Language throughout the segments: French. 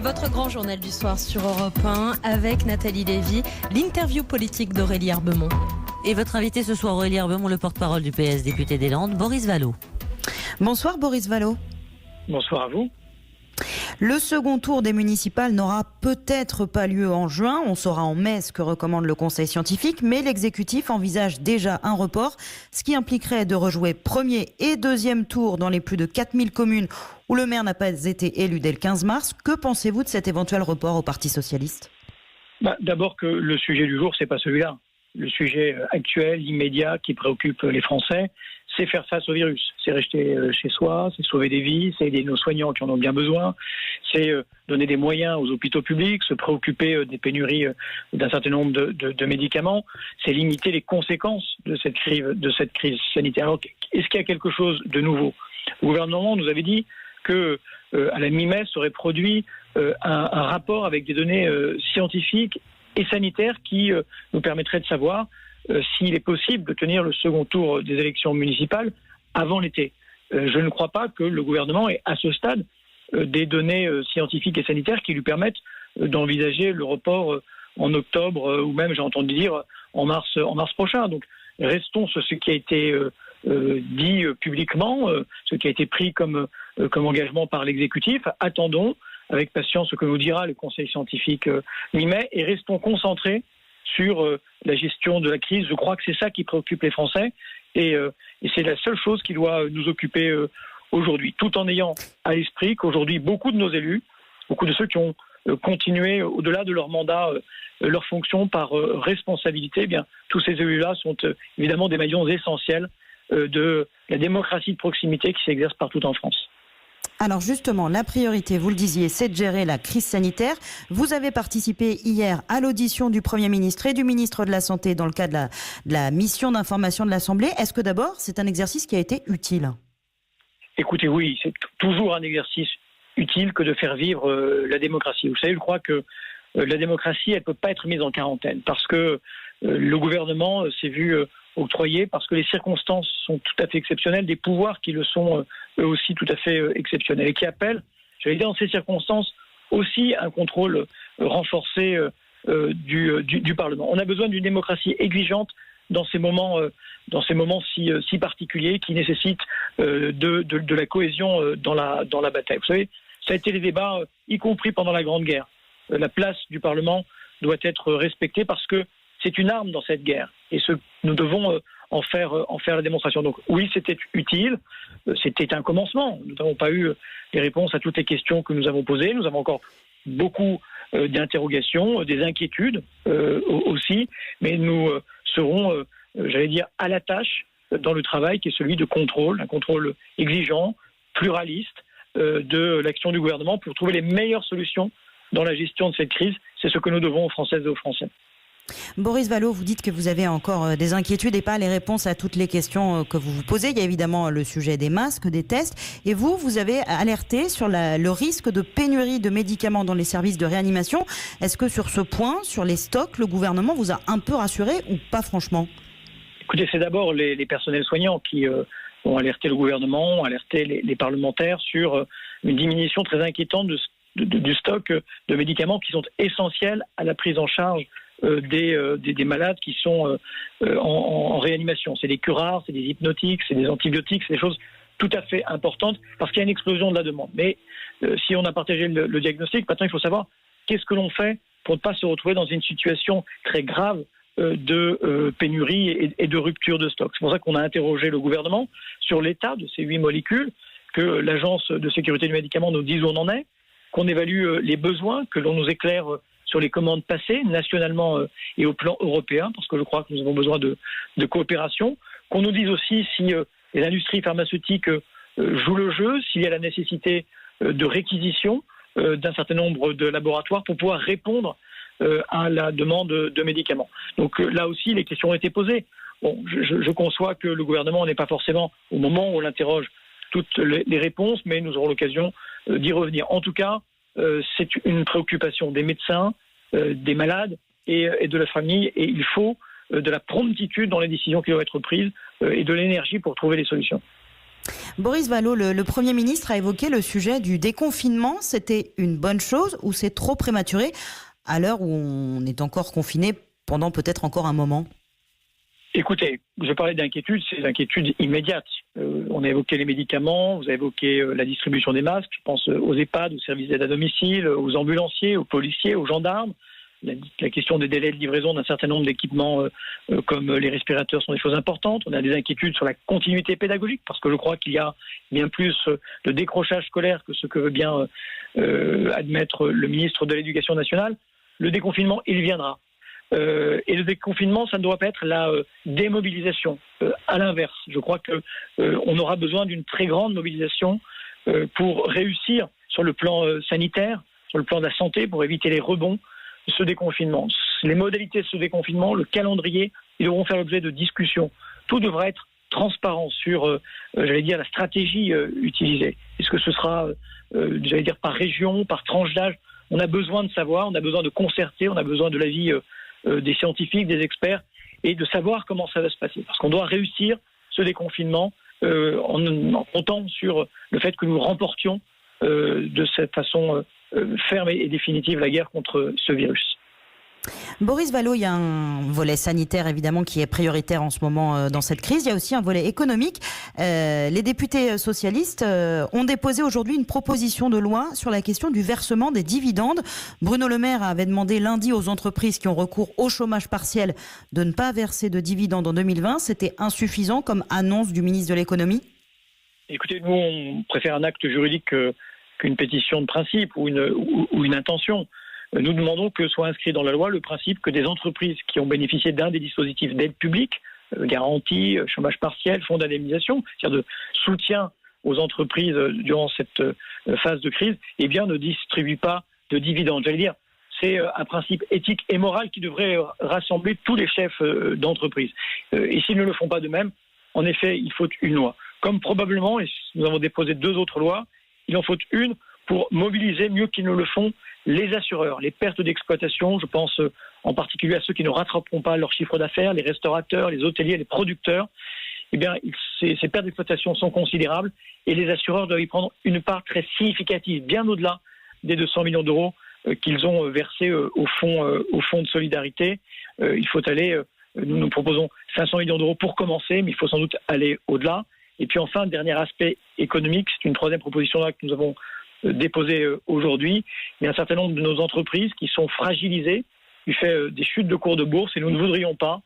Votre grand journal du soir sur Europe 1 avec Nathalie Lévy, l'interview politique d'Aurélie Herbemont. Et votre invité ce soir, Aurélie Herbemont, le porte-parole du PS, député des Landes, Boris Vallaud. Bonsoir Boris Vallaud. Bonsoir à vous. Le second tour des municipales n'aura peut-être pas lieu en juin. On saura en mai ce que recommande le conseil scientifique, mais l'exécutif envisage déjà un report, ce qui impliquerait de rejouer premier et deuxième tour dans les plus de 4000 communes où le maire n'a pas été élu dès le 15 mars. Que pensez-vous de cet éventuel report au Parti socialiste ? D'abord que le sujet du jour, c'est pas celui-là. Le sujet actuel, immédiat, qui préoccupe les Français, c'est faire face au virus. C'est rester chez soi, c'est sauver des vies, c'est aider nos soignants qui en ont bien besoin, c'est donner des moyens aux hôpitaux publics, se préoccuper des pénuries d'un certain nombre de médicaments, c'est limiter les conséquences de cette crise sanitaire. Alors, est-ce qu'il y a quelque chose de nouveau ? Le gouvernement nous avait dit que à la mi-mai serait produit un rapport avec des données scientifiques et sanitaires qui nous permettraient de savoir s'il est possible de tenir le second tour des élections municipales avant l'été. Je ne crois pas que le gouvernement ait à ce stade des données scientifiques et sanitaires qui lui permettent d'envisager le report en octobre ou même, j'ai entendu dire, en mars prochain. Donc restons sur ce qui a été dit publiquement, ce qui a été pris comme engagement par l'exécutif. Attendons avec patience ce que nous dira le conseil scientifique mi-mai et restons concentrés sur la gestion de la crise. Je crois que c'est ça qui préoccupe les Français et c'est la seule chose qui doit nous occuper aujourd'hui, tout en ayant à l'esprit qu'aujourd'hui beaucoup de nos élus, beaucoup de ceux qui ont continué au-delà de leur mandat, leur fonction par responsabilité, eh bien tous ces élus-là sont évidemment des maillons essentiels de la démocratie de proximité qui s'exerce partout en France. Alors justement, la priorité, vous le disiez, c'est de gérer la crise sanitaire. Vous avez participé hier à l'audition du Premier ministre et du ministre de la Santé dans le cadre de la mission d'information de l'Assemblée. Est-ce que d'abord, c'est un exercice qui a été utile ? Écoutez, oui, c'est toujours un exercice utile que de faire vivre la démocratie. Vous savez, je crois que la démocratie, elle ne peut pas être mise en quarantaine parce que le gouvernement s'est vu octroyer, parce que les circonstances sont tout à fait exceptionnelles, des pouvoirs qui le sont eux aussi tout à fait exceptionnels et qui appellent, j'allais dire dans ces circonstances, aussi un contrôle renforcé du Parlement. On a besoin d'une démocratie exigeante dans ces moments si particuliers qui nécessitent de la cohésion dans la bataille. Vous savez, ça a été les débats, y compris pendant la Grande Guerre. La place du Parlement doit être respectée parce que c'est une arme dans cette guerre et nous devons en faire la démonstration. Donc oui, c'était utile, c'était un commencement. Nous n'avons pas eu les réponses à toutes les questions que nous avons posées. Nous avons encore beaucoup d'interrogations, des inquiétudes aussi, mais nous serons, j'allais dire, à la tâche dans le travail qui est celui de contrôle, un contrôle exigeant, pluraliste de l'action du gouvernement pour trouver les meilleures solutions dans la gestion de cette crise. C'est ce que nous devons aux Françaises et aux Français. Boris Vallaud, vous dites que vous avez encore des inquiétudes et pas les réponses à toutes les questions que vous vous posez. Il y a évidemment le sujet des masques, des tests. Et vous avez alerté sur le risque de pénurie de médicaments dans les services de réanimation. Est-ce que sur ce point, sur les stocks, le gouvernement vous a un peu rassuré ou pas franchement ? Écoutez, c'est d'abord les personnels soignants qui ont alerté le gouvernement, ont alerté les parlementaires sur une diminution très inquiétante du stock de médicaments qui sont essentiels à la prise en charge des malades qui sont en réanimation. C'est des curares, c'est des hypnotiques, c'est des antibiotiques, c'est des choses tout à fait importantes parce qu'il y a une explosion de la demande. Mais si on a partagé le diagnostic, maintenant il faut savoir qu'est-ce que l'on fait pour ne pas se retrouver dans une situation très grave de pénurie et de rupture de stock. C'est pour ça qu'on a interrogé le gouvernement sur l'état de ces 8 molécules, que l'Agence de sécurité du médicament nous dise où on en est, qu'on évalue les besoins, que l'on nous éclaire sur les commandes passées, nationalement et au plan européen, parce que je crois que nous avons besoin de coopération, qu'on nous dise aussi si les industries pharmaceutiques jouent le jeu, s'il y a la nécessité de réquisition d'un certain nombre de laboratoires pour pouvoir répondre à la demande de médicaments. Donc là aussi, les questions ont été posées. Bon, je conçois que le gouvernement n'est pas forcément, au moment où on l'interroge, toutes les réponses, mais nous aurons l'occasion d'y revenir. En tout cas, c'est une préoccupation des médecins, des malades et de la famille, et il faut de la promptitude dans les décisions qui doivent être prises et de l'énergie pour trouver des solutions. Boris Vallaud, le Premier ministre a évoqué le sujet du déconfinement. C'était une bonne chose ou c'est trop prématuré à l'heure où on est encore confiné pendant peut-être encore un moment? Écoutez, je parlais d'inquiétude, c'est l'inquiétude immédiate. On a évoqué les médicaments, vous avez évoqué la distribution des masques, je pense aux EHPAD, aux services d'aide à domicile, aux ambulanciers, aux policiers, aux gendarmes. La question des délais de livraison d'un certain nombre d'équipements comme les respirateurs sont des choses importantes. On a des inquiétudes sur la continuité pédagogique parce que je crois qu'il y a bien plus de décrochage scolaire que ce que veut bien admettre le ministre de l'Éducation nationale. Le déconfinement, il viendra. Et le déconfinement, ça ne doit pas être la démobilisation. À l'inverse, je crois qu'on aura besoin d'une très grande mobilisation pour réussir sur le plan sanitaire, sur le plan de la santé, pour éviter les rebonds de ce déconfinement. Les modalités de ce déconfinement, le calendrier, ils devront faire l'objet de discussions. Tout devra être transparent sur, la stratégie utilisée. Est-ce que ce sera, par région, par tranche d'âge? On a besoin de savoir, on a besoin de concerter, on a besoin de l'avis des scientifiques, des experts, et de savoir comment ça va se passer. Parce qu'on doit réussir ce déconfinement en comptant sur le fait que nous remportions de cette façon ferme et définitive la guerre contre ce virus. Boris Vallaud, il y a un volet sanitaire évidemment qui est prioritaire en ce moment dans cette crise. Il y a aussi un volet économique. Les députés socialistes ont déposé aujourd'hui une proposition de loi sur la question du versement des dividendes. Bruno Le Maire avait demandé lundi aux entreprises qui ont recours au chômage partiel de ne pas verser de dividendes en 2020. C'était insuffisant comme annonce du ministre de l'économie? Écoutez, nous on préfère un acte juridique qu'une pétition de principe ou une intention. Nous demandons que soit inscrit dans la loi le principe que des entreprises qui ont bénéficié d'un des dispositifs d'aide publique, garantie, chômage partiel, fonds d'indemnisation, c'est-à-dire de soutien aux entreprises durant cette phase de crise, ne distribuent pas de dividendes. J'allais dire, c'est un principe éthique et moral qui devrait rassembler tous les chefs d'entreprise. Et s'ils ne le font pas de même, en effet, il faut une loi. Comme probablement, et nous avons déposé 2 autres lois, il en faut une pour mobiliser mieux qu'ils ne le font les assureurs, les pertes d'exploitation. Je pense en particulier à ceux qui ne rattraperont pas leur chiffre d'affaires, les restaurateurs, les hôteliers, les producteurs. Ces pertes d'exploitation sont considérables et les assureurs doivent y prendre une part très significative, bien au-delà des 200 millions d'euros qu'ils ont versés au fonds de solidarité. Il faut aller, nous proposons 500 millions d'euros pour commencer, mais il faut sans doute aller au-delà. Et puis enfin, dernier aspect économique, c'est une 3e proposition là que nous avons déposée aujourd'hui. Il y a un certain nombre de nos entreprises qui sont fragilisées du fait des chutes de cours de bourse et nous ne voudrions pas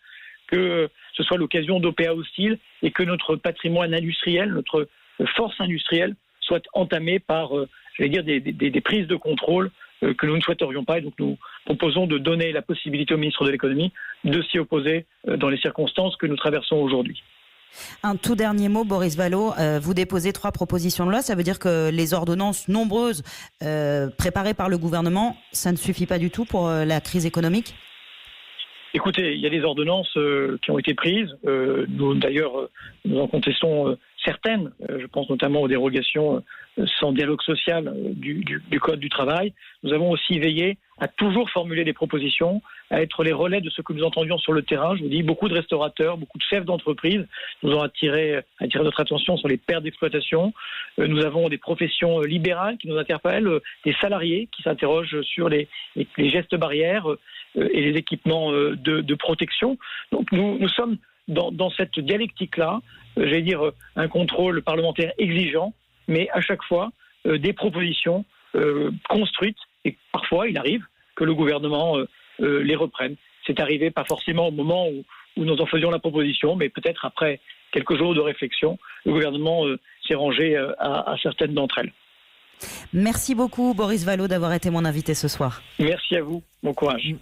que ce soit l'occasion d'OPA hostiles et que notre patrimoine industriel, notre force industrielle soit entamée par, des prises de contrôle que nous ne souhaiterions pas. Et donc nous proposons de donner la possibilité au ministre de l'économie de s'y opposer dans les circonstances que nous traversons aujourd'hui. Un tout dernier mot, Boris Vallaud. Vous déposez 3 propositions de loi. Ça veut dire que les ordonnances nombreuses préparées par le gouvernement, ça ne suffit pas du tout pour la crise économique? Écoutez, il y a des ordonnances qui ont été prises. Nous, d'ailleurs, nous en contestons certaines. Je pense notamment aux dérogations sans dialogue social du Code du travail. Nous avons aussi veillé à toujours formuler des propositions, à être les relais de ce que nous entendions sur le terrain. Je vous dis, beaucoup de restaurateurs, beaucoup de chefs d'entreprise nous ont attiré notre attention sur les pertes d'exploitation. Nous avons des professions libérales qui nous interpellent, des salariés qui s'interrogent sur les gestes barrières et les équipements de protection. Donc nous sommes dans cette dialectique-là, un contrôle parlementaire exigeant, mais à chaque fois des propositions construites. Et parfois, il arrive que le gouvernement les reprenne. C'est arrivé pas forcément au moment où nous en faisions la proposition, mais peut-être après quelques jours de réflexion, le gouvernement s'est rangé à certaines d'entre elles. Merci beaucoup Boris Vallaud d'avoir été mon invité ce soir. Merci à vous, bon courage.